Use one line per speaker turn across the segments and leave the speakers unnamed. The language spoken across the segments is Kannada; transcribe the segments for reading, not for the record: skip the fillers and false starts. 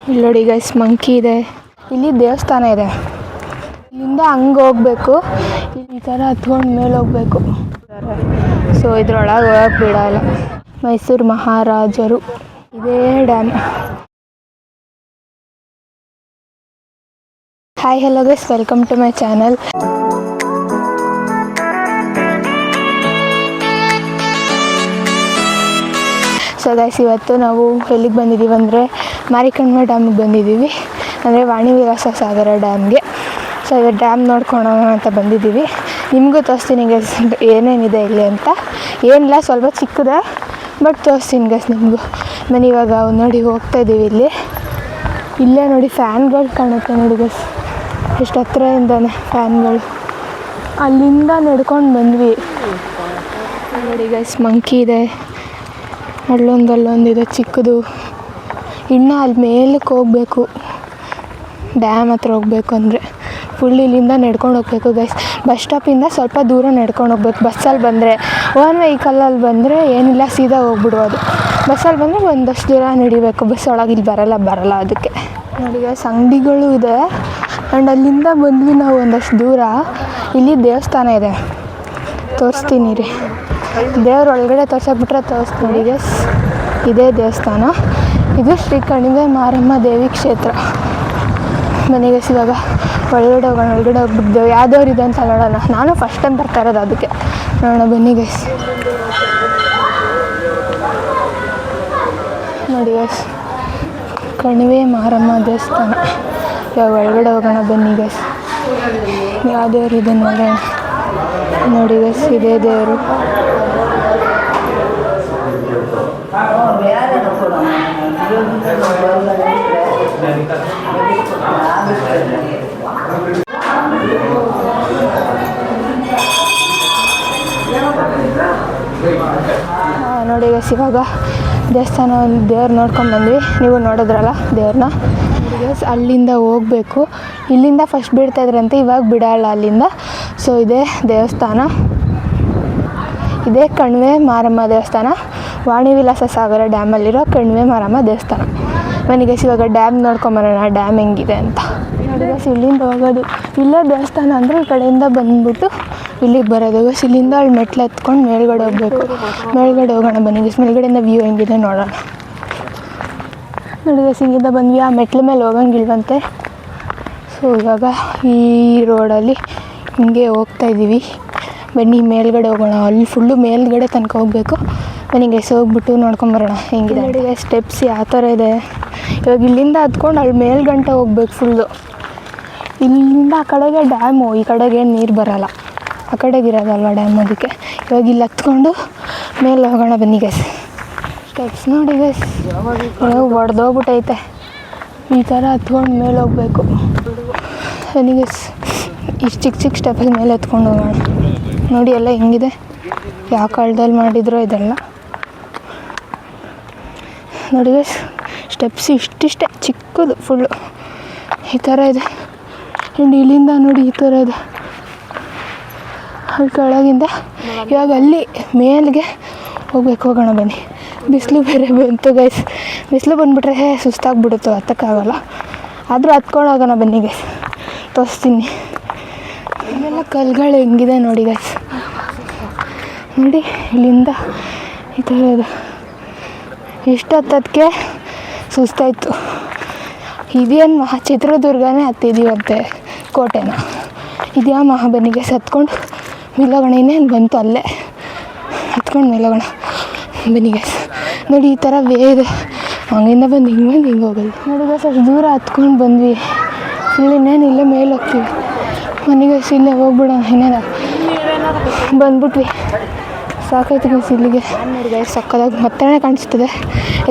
ಇಲ್ಲಿ ನೋಡಿ ಗೈಸ್ ಮಂಕಿ ಇದೆ. ಇಲ್ಲಿ ದೇವಸ್ಥಾನ ಇದೆ. ಇಲ್ಲಿಂದ ಹಂಗೆ ಹೋಗ್ಬೇಕು. ಈ ಥರ ಹತ್ಕೊಂಡು ಮೇಲೆ ಹೋಗ್ಬೇಕು. ಸೊ ಇದ್ರೊಳಗೆ ಹೋಗಕ್ಕೆ ಬಿಡಲ್ಲ. ಮೈಸೂರು ಮಹಾರಾಜರು ಇದೇ dam. Hi hello guys, welcome to my channel. So guys, ಇವತ್ತು ನಾವು ಎಲ್ಲಿಗೆ ಬಂದಿದ್ದೀವಿ ಅಂದರೆ ಮಾರಿಕಣಿವೆ ಡ್ಯಾಮಿಗೆ ಬಂದಿದ್ದೀವಿ, ಅಂದರೆ ವಾಣಿ ವಿಲಾಸ ಸಾಗರ ಡ್ಯಾಮ್ಗೆ. ಸೊ ಇವತ್ತು ಡ್ಯಾಮ್ ನೋಡ್ಕೊಳ್ಳೋಣ ಅಂತ ಬಂದಿದ್ದೀವಿ. ನಿಮಗೂ ತೋರಿಸ್ತೀನಿ ಗೈಸ್ ಏನೇನಿದೆ ಇಲ್ಲಿ ಅಂತ. ಏನಿಲ್ಲ, ಸ್ವಲ್ಪ ಚಿಕ್ಕದೆ, ಬಟ್ ತೋರಿಸ್ತೀನಿ ಗೈಸ್ ನಿಮಗೂ. ನಾನು ಇವಾಗ ನೋಡಿ ಹೋಗ್ತಾಯಿದ್ದೀವಿ. ಇಲ್ಲೇ ನೋಡಿ ಫ್ಯಾನ್ಗಳು ಕಾಣುತ್ತೆ ನೋಡಿ ಗೈಸ್, ಎಷ್ಟು ಹತ್ರದಿಂದಾನೆ ಫ್ಯಾನ್ಗಳು. ಅಲ್ಲಿಂದ ನಡ್ಕೊಂಡು ಬಂದ್ವಿ. ನೋಡಿ ಗೈಸ್, ಮಂಕಿ ಇದೆ, ಅಲ್ಲೊಂದಿದೆ ಚಿಕ್ಕದು. ಇನ್ನು ಅಲ್ಲಿ ಮೇಲಕ್ಕೆ ಹೋಗಬೇಕು, ಡ್ಯಾಮ್ ಹತ್ರ ಹೋಗಬೇಕು ಅಂದರೆ ಫುಲ್ ಇಲ್ಲಿಂದ ನಡ್ಕೊಂಡು ಹೋಗ್ಬೇಕು ಗೈಸ್. ಬಸ್ ಸ್ಟಾಪಿಂದ ಸ್ವಲ್ಪ ದೂರ ನಡ್ಕೊಂಡು ಹೋಗ್ಬೇಕು. ಬಸ್ಸಲ್ಲಿ ಬಂದರೆ, ಓನ್ ವೆಹಿಕಲಲ್ಲಿ ಬಂದರೆ ಏನಿಲ್ಲ, ಸೀದಾ ಹೋಗ್ಬಿಡ್ಬೋದು. ಬಸ್ಸಲ್ಲಿ ಬಂದರೆ ಒಂದಷ್ಟು ದೂರ ನಡಿಬೇಕು. ಬಸ್ ಒಳಗೆ ಇಲ್ಲಿ ಬರಲ್ಲ ಅದಕ್ಕೆ. ನೋಡಿ ಗೈಸ್, ಅಂಗಡಿಗಳು ಇದೆ. ಆ್ಯಂಡ್ ಅಲ್ಲಿಂದ ಬಂದ್ವಿ ನಾವು ಒಂದಷ್ಟು ದೂರ. ಇಲ್ಲಿ ದೇವಸ್ಥಾನ ಇದೆ, ತೋರಿಸ್ತೀನಿ ರೀ. ದೇವ್ರ ಒಳಗಡೆ ತೋರ್ಸಕ್ಬಿಟ್ರೆ ತೋರಿಸ್ತೀನಿ ಗೈಸ್. ಇದೇ ದೇವಸ್ಥಾನ. ಇದು ಶ್ರೀ ಕಣಿವೆ ಮಾರಮ್ಮ ದೇವಿ ಕ್ಷೇತ್ರ. ಬನ್ನಿ ಗೈಸ್, ಇವಾಗ ಒಳಗಡೆ ಹೋಗ್ಬಿಟ್ಟಿದ್ದೇವೆ. ಯಾವ ದೇವ್ರು ಇದೆ ಅಂತ ನೋಡೋಣ. ನಾನು ಫಸ್ಟ್ ಟೈಮ್ ಬರ್ತಾ ಇರೋದು, ಅದಕ್ಕೆ ನೋಡೋಣ ಬನ್ನಿ ಗೈಸ್. ನೋಡಿ ಗೈಸ್, ಕಣಿವೆ ಮಾರಮ್ಮ ದೇವಸ್ಥಾನ. ಇವಾಗ ಒಳಗಡೆ ಹೋಗೋಣ ಬನ್ನಿ ಗೈಸ್. ಯಾವ ದೇವ್ರು ಇದೆ ನೋಡೋಣ. ನೋಡಿ ಗೈಸ್, ಇದೇ ದೇವರು. ನೋಡಿ ಗೈಸ್, ಇವಾಗ ದೇವಸ್ಥಾನ ದೇವ್ರು ನೋಡ್ಕೊಂಡು ಬಂದ್ವಿ. ನೀವು ನೋಡಿದ್ರಲ್ಲ ದೇವ್ರನ್ನ. ಗೈಸ್, ಅಲ್ಲಿಂದ ಹೋಗಬೇಕು. ಇಲ್ಲಿಂದ ಫಸ್ಟ್ ಬಿಡ್ತಾಯಿದ್ರಂತೆ, ಇವಾಗ ಬಿಡಲ್ಲ ಅಲ್ಲಿಂದ. ಸೊ ಇದೇ ದೇವಸ್ಥಾನ, ಇದೇ ಕಣಿವೆ ಮಾರಮ್ಮ ದೇವಸ್ಥಾನ. ವಾಣಿ ವಿಲಾಸ ಸಾಗರ ಡ್ಯಾಮಲ್ಲಿರೋ ಕಣಿವೆ ಮಾರಮ್ಮ ದೇವಸ್ಥಾನ. ಬನ್ನಿ ಗೈಸ್, ಇವಾಗ ಡ್ಯಾಮ್ ನೋಡ್ಕೊಂಬರೋಣ, ಡ್ಯಾಮ್ ಹೆಂಗಿದೆ ಅಂತ. ನೋಡಿ ಗೈಸ್, ಇಲ್ಲಿಂದ ಹೋಗೋದು. ಇಲ್ಲೇ ದೇವಸ್ಥಾನ ಅಂದರೆ ಈ ಕಡೆಯಿಂದ ಬಂದ್ಬಿಟ್ಟು ಇಲ್ಲಿಗೆ ಬರೋದು ಗೈಸ್. ಇಲ್ಲಿಂದ ಅಲ್ಲಿ ಮೆಟ್ಲು ಎತ್ಕೊಂಡು ಮೇಲ್ಗಡೆ ಹೋಗಬೇಕು. ಮೇಲ್ಗಡೆ ಹೋಗೋಣ ಬನ್ನಿ ಗೈಸ್. ಮೇಲ್ಗಡೆಯಿಂದ ವ್ಯೂ ಹೆಂಗಿದೆ ನೋಡೋಣ. ನೋಡಿ ಗೈಸ್, ಇಲ್ಲಿಂದ ಬಂದ್ವಿ. ಆ ಮೆಟ್ಲ ಮೇಲೆ ಹೋಗಂಗಿಲ್ವಂತೆ. ಸೊ ಇವಾಗ ಈ ರೋಡಲ್ಲಿ ಹಿಂಗೆ ಹೋಗ್ತಾಯಿದ್ದೀವಿ. ಬನ್ನಿ ಮೇಲ್ಗಡೆ ಹೋಗೋಣ. ಅಲ್ಲಿ ಫುಲ್ಲು ಮೇಲ್ಗಡೆ ತನಕ ಹೋಗಬೇಕು. ಬನ್ನಿ ಗೈಸ್, ಹೋಗ್ಬಿಟ್ಟು ನೋಡ್ಕೊಂಬರೋಣ ಹೆಂಗಿದೆ. ನೋಡಿ ಗೈಸ್, ಸ್ಟೆಪ್ಸ್ ಯಾವ ಥರ ಇದೆ. ಇವಾಗ ಇಲ್ಲಿಂದ ಹತ್ಕೊಂಡು ಅಲ್ಲಿ ಮೇಲ್ಗಂಟೆ ಹೋಗ್ಬೇಕು ಫುಲ್ಲು. ಇಲ್ಲಿಂದ ಆ ಕಡೆಗೆ ಡ್ಯಾಮು, ಈ ಕಡೆಗೆ ಏನು ನೀರು ಬರೋಲ್ಲ, ಆ ಕಡೆಗೆ ಇರೋದಲ್ವ ಡ್ಯಾಮ್, ಅದಕ್ಕೆ ಇವಾಗ ಇಲ್ಲಿ ಹತ್ಕೊಂಡು ಮೇಲೆ ಹೋಗೋಣ ಬನ್ನಿ ಗೈಸ್. ಸ್ಟೆಪ್ಸ್ ನೋಡಿ ಗೈಸ್, ಒಡೆದೋಗ್ಬಿಟ್ಟೈತೆ. ಈ ಥರ ಹತ್ಕೊಂಡು ಮೇಲೆ ಹೋಗಬೇಕು. ಬನ್ನಿ ಗೈಸ್, ಇಷ್ಟು ಚಿಕ್ಕ ಸ್ಟೆಪ್ಪಲ್ಲಿ ಮೇಲೆ ಹತ್ಕೊಂಡು ಹೋಗೋಣ. ನೋಡಿ ಎಲ್ಲ ಹೆಂಗಿದೆ, ಯಾವ ಕಾಲದಲ್ಲಿ ಮಾಡಿದ್ರೋ ಇದೆಲ್ಲ. ನೋಡಿ ಗೈಸ್, ಸ್ಟೆಪ್ಸ್ ಇಷ್ಟಿಷ್ಟೇ ಚಿಕ್ಕದು ಫುಲ್ಲು, ಈ ಥರ ಇದೆ. ಆ್ಯಂಡ್ ಇಲ್ಲಿಂದ ನೋಡಿ ಈ ಥರ ಇದೆ ಅಲ್ಲಿ ಕೆಳಗಿಂದ. ಇವಾಗ ಅಲ್ಲಿ ಮೇಲ್ಗೆ ಹೋಗ್ಬೇಕು. ಹೋಗೋಣ ಬನ್ನಿ. ಬಿಸಿಲು ಬೇರೆ ಬಂತು ಗೈಸ್. ಬಿಸಿಲು ಬಂದುಬಿಟ್ರೆ ಸುಸ್ತಾಗ್ಬಿಡುತ್ತೆ, ಹತ್ತಕ್ಕಾಗಲ್ಲ. ಆದರೂ ಹತ್ಕೊಂಡು ಹೋಗೋಣ ಬನ್ನಿ ಗೈಸ್, ತೋರಿಸ್ತೀನಿ. ಇಲ್ಲೆಲ್ಲ ಕಲ್ಗಳು ಹೆಂಗಿದೆ ನೋಡಿ ಗೈಸ್. ನೋಡಿ ಇಲ್ಲಿಂದ ಈ ಥರ ಇದೆ. ಎಷ್ಟು ಹತ್ತೋದಕ್ಕೆ ಸುಸ್ತಾಯಿತು. ಇದೇನು ಚಿತ್ರದುರ್ಗನೇ ಹತ್ತಿದ್ದೀವಂತೆ, ಕೋಟೆನ. ಇದ್ಯಾ ಬನ್ನಿ ಗೈಸ್, ಹತ್ಕೊಂಡು ಮೇಲೋಗೋಣ. ಇನ್ನೇನು ಬಂತು, ಅಲ್ಲೇ ಹತ್ಕೊಂಡು ಮೇಲೋಗೋಣ ಬನ್ನಿ ಗೈಸ್. ನೋಡಿ ಈ ಥರ ವೇ ಇದೆ, ಹಂಗಿಂದ ಬಂದು ಹಿಂಗೆ ಹೋಗೋದು. ನೋಡಿ ಗೈಸ್, ಅಷ್ಟು ದೂರ ಹತ್ಕೊಂಡು ಬಂದ್ವಿ. ಇಲ್ಲಿ ಇನ್ನೇನು ಇಲ್ಲೇ ಮೇಲೆ ಹೋಗ್ತೀವಿ. ಬನ್ನಿ ಗೈಸ್, ಇಲ್ಲೇ ಹೋಗ್ಬಿಡೋಣ. ಇನ್ನೇನು ಬಂದ್ಬಿಟ್ವಿ, ಸಾಕಾಯ್ತು ಗೈಸ್ ಇಲ್ಲಿಗೆ. ನೋಡಿ ಗೈಸ್, ಸಕ್ಕದಾಗಿ ಮತ್ತೆ ಕಾಣಿಸ್ತದೆ.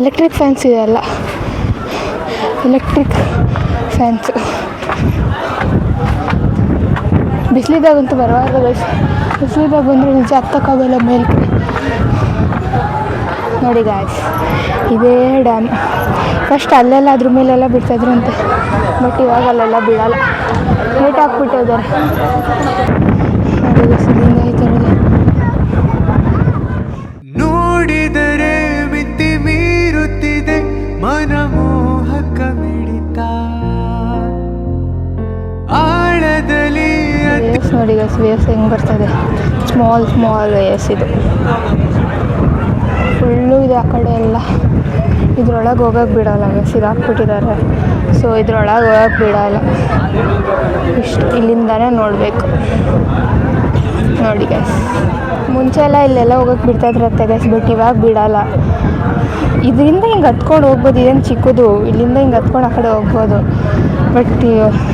ಎಲೆಕ್ಟ್ರಿಕ್ ಫ್ಯಾನ್ಸ್ ಇದೆ, ಅಲ್ಲ ಎಲೆಕ್ಟ್ರಿಕ್ ಫ್ಯಾನ್ಸು. ಬಿಸಿಲಿದಾಗಂತೂ ಬರಬಾರ್ದು ಗೈಸ್. ಬಿಸಿಲಿದಾಗ ಬಂದರೆ ನಿಜ ಹತ್ತಕ್ಕಾಗಲ್ಲ ಮೇಲೆ. ನೋಡಿ ಗಾಯ್ಸ್, ಇದೇ ಡ್ಯಾಮ್. ಫಸ್ಟ್ ಅಲ್ಲೆಲ್ಲ ಅದ್ರ ಮೇಲೆಲ್ಲ ಬಿಡ್ತಾಯಿದ್ರು ಅಂತೆ, ಬಟ್ ಇವಾಗ ಅಲ್ಲೆಲ್ಲ ಬಿಡಲ್ಲ, ಲೇಟ್ ಹಾಕ್ಬಿಟ್ಟಿದ್ದಾರೆ. ನೋಡಿ ಗೈಸ್, ಇಲ್ಲಿಂದ ಈ ಥರ ನೋಡಿದರೆ ಮಿತಿ ಮೀರುತ್ತಿದೆ ಮನಮೋಹಕ ಮಿಡಿ. ನೋಡಿ ಗೈಸ್ ವೇವ್ಸ್ ಹೆಂಗೆ ಬರ್ತದೆ. ಸ್ಮಾಲ್ ವೇವ್ಸ್ ಇದು ಫುಲ್ಲು ಇದೆ. ಆ ಕಡೆ ಎಲ್ಲ ಇದ್ರೊಳಗೆ ಹೋಗೋಕ್ಕೆ ಬಿಡೋಲ್ಲ ಗೈಸ್, ಇದಾಕ್ಬಿಟ್ಟಿದ್ದಾರೆ. ಸೊ ಇದ್ರೊಳಗೆ ಹೋಗೋಕ್ಕೆ ಬಿಡೋಲ್ಲ. ಇಷ್ಟು ಇಲ್ಲಿಂದನೇ ನೋಡಬೇಕು. ನೋಡಿ ಗೈಸ್ ಮುಂಚೆ ಎಲ್ಲ ಇಲ್ಲೆಲ್ಲ ಹೋಗೋಕ್ಕೆ ಬಿಡ್ತಾಯಿದ್ರತ್ತೆ ಗೈಸ್, ಬಟ್ ಇವಾಗ ಬಿಡೋಲ್ಲ. ಇದರಿಂದ ಹಿಂಗೆ ಹತ್ಕೊಂಡು ಹೋಗ್ಬೋದು, ಇದೇನು ಚಿಕ್ಕದು. ಇಲ್ಲಿಂದ ಹಿಂಗೆ ಹತ್ಕೊಂಡು ಆ ಕಡೆ ಹೋಗ್ಬೋದು, ಬಟ್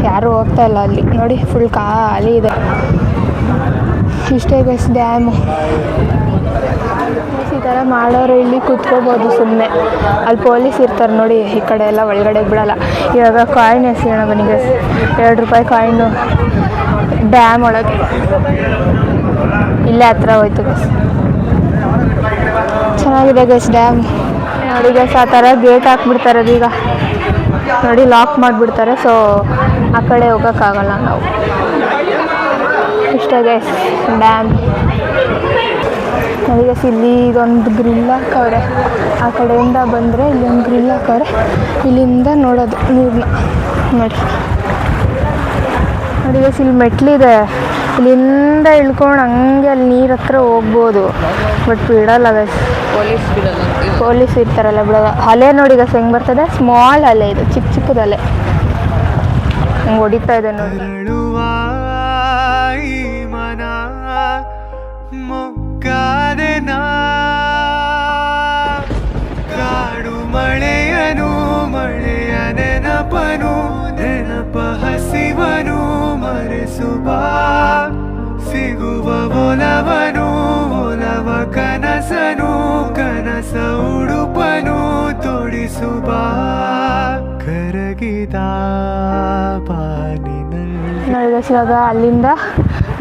ಯಾರೂ ಹೋಗ್ತಾ ಇಲ್ಲ ಅಲ್ಲಿ. ನೋಡಿ ಫುಲ್ ಖಾಲಿ ಇದೆ. ಇಷ್ಟೇ ಗೈಸ್ ಡ್ಯಾಮು. ಈ ಥರ ಮಾಡೋರು ಇಲ್ಲಿ ಕೂತ್ಕೋಬೋದು ಸುಮ್ಮನೆ. ಅಲ್ಲಿ ಪೊಲೀಸ್ ಇರ್ತಾರೆ ನೋಡಿ, ಈ ಕಡೆ ಎಲ್ಲ ಒಳಗಡೆ ಬಿಡೋಲ್ಲ. ಇವಾಗ ಕಾಯಿನ್ ಎಸೆಯೋಣ ಬನ್ನಿ ಗೈಸ್. 2 ರೂಪಾಯಿ ಕಾಯಿನು ಡ್ಯಾಮ್ ಒಳಗೆ ಇಲ್ಲೇ ಹತ್ರ ಹೋಯ್ತು ಗೈಸ್. ಚೆನ್ನಾಗಿದೆ ಗೈಸ್ ಡ್ಯಾಮ್. ನೋಡಿ ಗೈಸ್ ಆ ಥರ ಗೇಟ್ ಹಾಕ್ಬಿಡ್ತಾರೆ ಈಗ. ನೋಡಿ ಲಾಕ್ ಮಾಡಿಬಿಡ್ತಾರೆ. ಸೊ ಆ ಕಡೆ ಹೋಗೋಕ್ಕಾಗಲ್ಲ ನಾವು. ಇಷ್ಟೇ ಗೈಸ್ ಡ್ಯಾಮ್. ನೋಡಿ ಗೈಸ್ ಇಲ್ಲಿ ಇದೊಂದು ಗ್ರಿಲ್ ಹಾಕವ್ರೆ. ಆ ಕಡೆಯಿಂದ ಬಂದರೆ ಇಲ್ಲೊಂದು ಗ್ರಿಲ್ ಹಾಕವ್ರೆ. ಇಲ್ಲಿಂದ ನೋಡೋದು ನೀರನ್ನ. ನೋಡಿ ನೋಡಿ ಗೈಸ್ ಇಲ್ಲಿ ಮೆಟ್ಲಿದೆ. ಇಲ್ಲಿಂದ ಇಳ್ಕೊಂಡು ಹಂಗೆ ಅಲ್ಲಿ ನೀರು ಹತ್ರ ಹೋಗ್ಬೋದು, ಬಟ್ ಬಿಡೋಲ್ಲ ಗೈಸ್. ಪೊಲೀಸ್ ಇರ್ತಾರಲ್ಲ ಬಿಡೋಲ್ಲ. ಅಲೆ ನೋಡಿ ಗೈಸ್ ಹೆಂಗೆ ಬರ್ತದೆ. ಸ್ಮಾಲ್ ಅಲೆ ಇದು, ಚಿಕ್ಕದ ಅಲೆ ಹಂಗೆ ಹೊಡಿತಾ ಇದೆ ನೋಡಿ.
ಕಾಡು ಮಳೆಯನು ಮಳೆಯ ನೆನಪನು ನೆನಪ ಹಸಿವನು ಮರೆಸುವ ಸಿಗುವ ಒಲವನು ಒಲವ ಕನಸನು ಕನಸ ಉಡುಪನು ತೊಡಿಸುವ ಕರಗಿದ ಬಾನಿನಲ್ಲಿ.
ನೋಡಿ ಗೈಸ್ ಇವಾಗ ಅಲ್ಲಿಂದ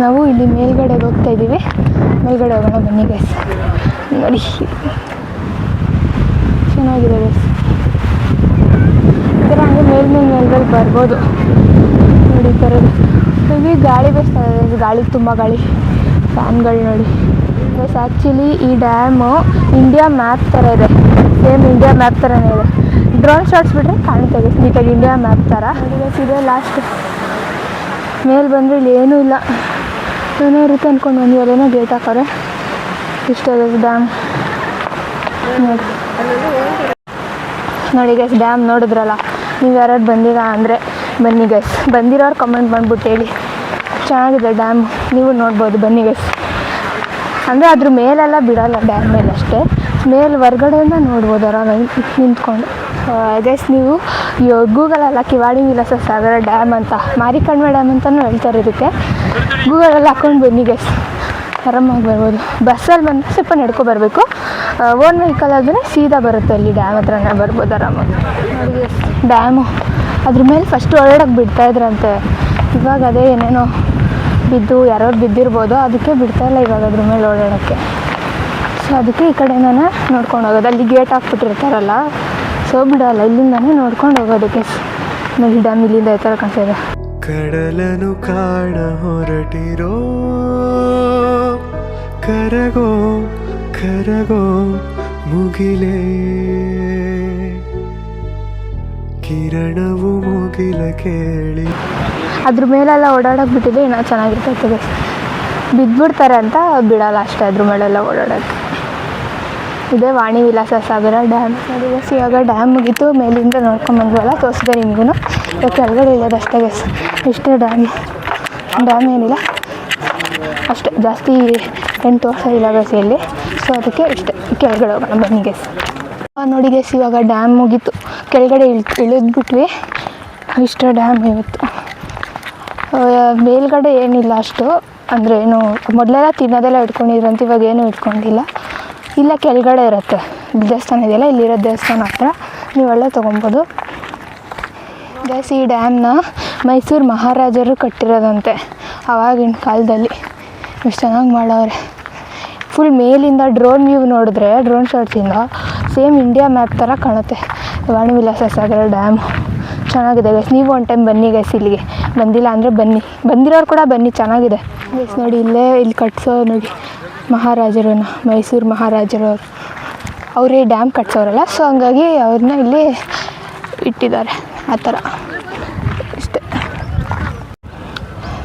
ನಾವು ಇಲ್ಲಿ ಮೇಲ್ಗಡೆ ಹೋಗ್ತಾ ಇದ್ದೀವಿ. ಮೇಲ್ಗಡೆ ಹೋಗೋಣ ಬನ್ನಿ ಗೈಸ್. ನೋಡಿ ಚೆನ್ನಾಗಿದೆ ಗೈಸ್. ಈ ಥರ ಹಂಗೆ ಮೇಲ್ಗಡೆ ಬರ್ಬೋದು. ನೋಡಿ ಈ ಥರದ್ದು ಇಲ್ಲಿ ಗಾಳಿ ಬೇಸ್ತಾ ಇದೆ. ಗಾಳಿ ತುಂಬ ಗಾಳಿ, ಫ್ಯಾನ್ಗಳು ನೋಡಿ ಗೈಸ್. ಆ್ಯಕ್ಚುಲಿ ಈ ಡ್ಯಾಮು ಇಂಡಿಯಾ ಮ್ಯಾಪ್ ಥರ ಇದೆ, ಸೇಮ್ ಇಂಡಿಯಾ ಮ್ಯಾಪ್ ಥರನೇ ಇದೆ. ಡ್ರೋನ್ ಶಾಟ್ಸ್ ಬಿಟ್ಟರೆ ಕಾಣುತ್ತೆ ಗೈಸ್ ನೀಟಾಗಿ ಇಂಡಿಯಾ ಮ್ಯಾಪ್ ಥರ. ನೋಡಿ ಗೈಸ್ ಇದೆ ಲಾಸ್ಟ್. ಮೇಲೆ ಬಂದರೆ ಇಲ್ಲಿ ಏನೂ ಇಲ್ಲ, ಏನೋ ಇರುತ್ತೆ ಅಂದ್ಕೊಂಡು ಬಂದ್ವಿ. ಅಲ್ಲೇನೋ ಗೇಟ್ ಹಾಕೋರೆ. ಇಷ್ಟ ಗೈಸ್ ಡ್ಯಾಮ್. ನೋಡಿ ಗೈಸ್ ಡ್ಯಾಮ್ ನೋಡಿದ್ರಲ್ಲ. ನೀವು ಯಾರು ಬಂದಿಲ್ಲ ಅಂದರೆ ಬನ್ನಿ ಗೈಸ್. ಬಂದಿರೋರು ಕಮೆಂಟ್ ಬಂದ್ಬಿಟ್ಟು ಹೇಳಿ. ಚೆನ್ನಾಗಿದೆ ಡ್ಯಾಮ್, ನೀವು ನೋಡ್ಬೋದು ಬನ್ನಿ ಗೈಸ್. ಅಂದರೆ ಅದ್ರ ಮೇಲೆಲ್ಲ ಬಿಡೋಲ್ಲ, ಡ್ಯಾಮ್ ಮೇಲೆ ಅಷ್ಟೇ. ಮೇಲೆ ಹೊರ್ಗಡೆಯಿಂದ ನೋಡ್ಬೋದು ಆರಾಮಾಗಿ ನಿಂತ್ಕೊಂಡು. ಗೈಸ್ ನೀವು ಗೂಗಲಲ್ಲ ಕಿವಾಡಿ ವಿಲಾಸ ಸಾಗರ ಡ್ಯಾಮ್ ಅಂತ, ಮಾರಿಕಣ್ವ ಡ್ಯಾಮ್ ಅಂತಲೂ ಹೇಳ್ತಾರೆ ಇದಕ್ಕೆ. ಗೂಗಲಲ್ಲಿ ಹಾಕ್ಕೊಂಡು ಬನ್ನಿ ಗೈಸ್, ಆರಾಮಾಗಿ ಬರ್ಬೋದು. ಬಸ್ಸಲ್ಲಿ ಬಂದರೆ ಸ್ವಲ್ಪ ನಡ್ಕೊಬರ್ಬೇಕು. ಓನ್ ವೆಹಿಕಲ್ ಆದರೆ ಸೀದಾ ಬರುತ್ತೆ, ಅಲ್ಲಿ ಡ್ಯಾಮ್ ಹತ್ರನೇ ಬರ್ಬೋದು ಆರಾಮಾಗಿ. ನೋಡಿ ಡ್ಯಾಮು ಅದ್ರ ಮೇಲೆ ಫಸ್ಟ್ ಓಡಾಡೋಕ್ಕೆ ಬಿಡ್ತಾಯಿದ್ರಂತೆ. ಇವಾಗ ಅದೇ ಏನೇನೋ ಬಿದ್ದು ಯಾರೋ ಬಿದ್ದಿರ್ಬೋದು, ಅದಕ್ಕೆ ಬಿಡ್ತಾಯಿಲ್ಲ ಇವಾಗ ಅದ್ರ ಮೇಲೆ ಓಡಾಡೋಕ್ಕೆ. ಸೊ ಅದಕ್ಕೆ ಈ ಕಡೆಯಿಂದನೇ ನೋಡ್ಕೊಂಡು ಹೋಗೋದು. ಅಲ್ಲಿ ಗೇಟ್ ಹಾಕ್ಬಿಟ್ಟಿರ್ತಾರಲ್ಲ, ಸೊ ಬಿಡೋಲ್ಲ, ಇಲ್ಲಿಂದನೇ ನೋಡ್ಕೊಂಡು ಹೋಗೋದಕ್ಕೆ. ನೋಡಿ ಡ್ಯಾಮ್ ಇಲ್ಲಿಂದ ಈ ಥರ ಕಾಣ್ತಿದೆ.
ಕಡಲನು ಕಾಣ ಹೊರಟಿರೋ ಕರಗೋ ಕರಗೋ ಮುಗಿಲೇ ಕಿರಣವು ಮುಗಿಲ ಕೇಳಿ.
ಅದ್ರ ಮೇಲೆಲ್ಲ ಓಡಾಡೋಕೆ ಬಿಟ್ಟಿದೆ, ಇನ್ನೂ ಚೆನ್ನಾಗಿರ್ತೈತೆ. ಬಿದ್ದುಬಿಡ್ತಾರೆ ಅಂತ ಬಿಡೋಲ್ಲ ಅಷ್ಟೇ ಅದ್ರ ಮೇಲೆಲ್ಲ ಓಡಾಡೋಕ್ಕೆ. ಇದೇ ವಾಣಿ ವಿಲಾಸ ಸಾಗರ ಡ್ಯಾಮ್. ನೋಡಿ ಗೈಸ್ ಇವಾಗ ಡ್ಯಾಮ್ ಮುಗೀತು, ಮೇಲಿಂದ ನೋಡ್ಕೊಂಬಂದ್ವಲ್ಲ, ತೋರಿಸಿದೆ ನಿಮಗೂ. ಇವಾಗ ಕೆಳಗಡೆ ಇಲ್ಲೋದು ಅಷ್ಟೇ ಗೈಸ್. ಇಷ್ಟೇ ಡ್ಯಾಮ್ ಏನಿಲ್ಲ ಅಷ್ಟೇ, ಜಾಸ್ತಿ ಏನು ತೋರಿಸೋದಿಲ್ಲ ಗೈಸ್ ಇಲ್ಲಿ. ಸೊ ಅದಕ್ಕೆ ಇಷ್ಟೇ, ಕೆಳಗಡೆ ಹೋಗೋಣ ಬನ್ನಿ ಗೈಸ್. ನೋಡಿ ಗೈಸ್ ಇವಾಗ ಡ್ಯಾಮ್ ಮುಗೀತು, ಕೆಳಗಡೆ ಇಳಿದ್ಬಿಟ್ವಿ. ಇಷ್ಟೇ ಡ್ಯಾಮ್ ಇವತ್ತು. ಮೇಲ್ಗಡೆ ಏನಿಲ್ಲ ಅಷ್ಟು, ಅಂದರೆ ಏನು ಮೊದಲೆಲ್ಲ ತಿನ್ನೋದೆಲ್ಲ ಇಟ್ಕೊಂಡಿದ್ರಂತ, ಇವಾಗ ಏನೂ ಇಟ್ಕೊಂಡಿಲ್ಲ. ಇಲ್ಲ ಕೆಳಗಡೆ ಇರುತ್ತೆ ದೇವಸ್ಥಾನ ಇದೆಯಲ್ಲ, ಇಲ್ಲಿರೋ ದೇವಸ್ಥಾನ ಹತ್ರ ನೀವೆಲ್ಲ ತೊಗೊಬೋದು ಗೈಸ್. ಈ ಡ್ಯಾಮ್ನ ಮೈಸೂರು ಮಹಾರಾಜರು ಕಟ್ಟಿರೋದಂತೆ ಆವಾಗಿನ ಕಾಲದಲ್ಲಿ. ಎಷ್ಟು ಚೆನ್ನಾಗಿ ಮಾಡವ್ರೆ. ಫುಲ್ ಮೇಲಿಂದ ಡ್ರೋನ್ ವ್ಯೂ ನೋಡಿದ್ರೆ, ಡ್ರೋನ್ ಶಾಟ್ಸಿಂದ ಸೇಮ್ ಇಂಡಿಯಾ ಮ್ಯಾಪ್ ಥರ ಕಾಣುತ್ತೆ ವಾಣಿ ವಿಲಾಸ ಸಾಗರ ಡ್ಯಾಮ್. ಚೆನ್ನಾಗಿದೆ ಗೈಸ್, ನೀವು ಒಂದು ಟೈಮ್ ಬನ್ನಿ ಗೈಸ್ ಇಲ್ಲಿಗೆ. ಬಂದಿಲ್ಲ ಅಂದರೆ ಬನ್ನಿ, ಬಂದಿರೋರು ಕೂಡ ಬನ್ನಿ, ಚೆನ್ನಾಗಿದೆ ಗೈಸ್. ನೋಡಿ ಇಲ್ಲಿ ಕಟ್ಸೋ ನೋಡಿ ಮಹಾರಾಜರನ್ನ, ಮೈಸೂರು ಮಹಾರಾಜರವರು ಅವರೇ ಡ್ಯಾಮ್ ಕಟ್ಸೋರಲ್ಲ, ಸೊ ಹಂಗಾಗಿ ಅವ್ರನ್ನ ಇಲ್ಲಿ ಇಟ್ಟಿದ್ದಾರೆ ಆ ಥರ. ಇಷ್ಟೇ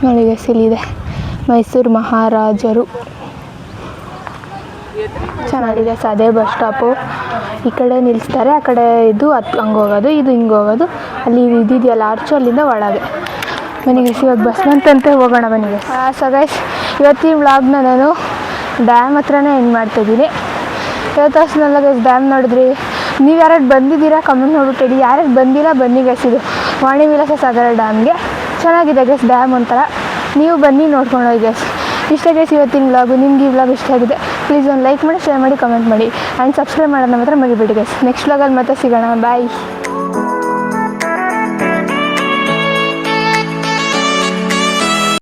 ನೋಡಿ ಗೈಸ್, ಇಲ್ಲಿದೆ ಮೈಸೂರು ಮಹಾರಾಜರು. ಚೆನ್ನಾಗಿದೆ. ಅದೇ ಬಸ್ ಸ್ಟಾಪು. ಈ ಕಡೆ ನಿಲ್ಲಿಸ್ತಾರೆ, ಆ ಕಡೆ ಇದು ಹಂಗೆ ಹೋಗೋದು, ಇದು ಹಿಂಗೆ ಹೋಗೋದು. ಅಲ್ಲಿ ಇದಿದೆಯಲ್ಲ ಆರ್ಚು, ಅಲ್ಲಿಂದ ಒಳಗೆ. ಬನ್ನಿ ಗೈಸ್, ಇವಾಗ ಬಸ್ ಬಂತಂತೆ, ಹೋಗೋಣ ಬನ್ನಿ ಗೈಸ್. ಸೊ ಗೈಸ್, ಇವತ್ತಿನ ವ್ಲಾಗ್ನ ನಾನು ಡ್ಯಾಮ್ ಹತ್ರನೇ ಎಂಡ್ ಮಾಡ್ತಾಯಿದ್ದೀನಿ. ತೋರಿಸ್ನಲ್ಲ ಗೈಸ್, ಡ್ಯಾಮ್ ನೋಡಿದ್ರಿ. ನೀವು ಯಾರು ಬಂದಿದ್ದೀರಾ ಕಮೆಂಟ್ ನೋಡ್ಬಿಟ್ಟು ಹೇಳಿ. ಯಾರು ಬಂದಿಲ್ಲ ಬನ್ನಿ ಗೈಸ್, ಇದು ವಾಣಿ ವಿಲಾಸ ಸಾಗರ ಡ್ಯಾಮ್ಗೆ. ಚೆನ್ನಾಗಿದೆ ಗೈಸ್ ಡ್ಯಾಮ್ ಒಂಥರ. ನೀವು ಬನ್ನಿ ನೋಡ್ಕೊಂಡು ಹೋಗಿ ಗೈಸ್. ಇಷ್ಟ ಗೈಸ್ ಇವತ್ತಿನ ವ್ಲಾಗು. ನಿಮ್ಗೆ ಈ ವ್ಲಾಗ್ ಇಷ್ಟ ಆಗಿದೆ ಪ್ಲೀಸ್ ಒಂದು ಲೈಕ್ ಮಾಡಿ, ಶೇರ್ ಮಾಡಿ, ಕಮೆಂಟ್ ಮಾಡಿ ಆ್ಯಂಡ್ ಸಬ್ಸ್ಕ್ರೈಬ್ ಮಾಡೋದನ್ನ ಮಾತ್ರ ಮರಿಬೇಡಿ ಗೈಸ್. ನೆಕ್ಸ್ಟ್ ವ್ಲಾಗಲ್ಲಿ ಮತ್ತೆ ಸಿಗೋಣ. ಬಾಯ್.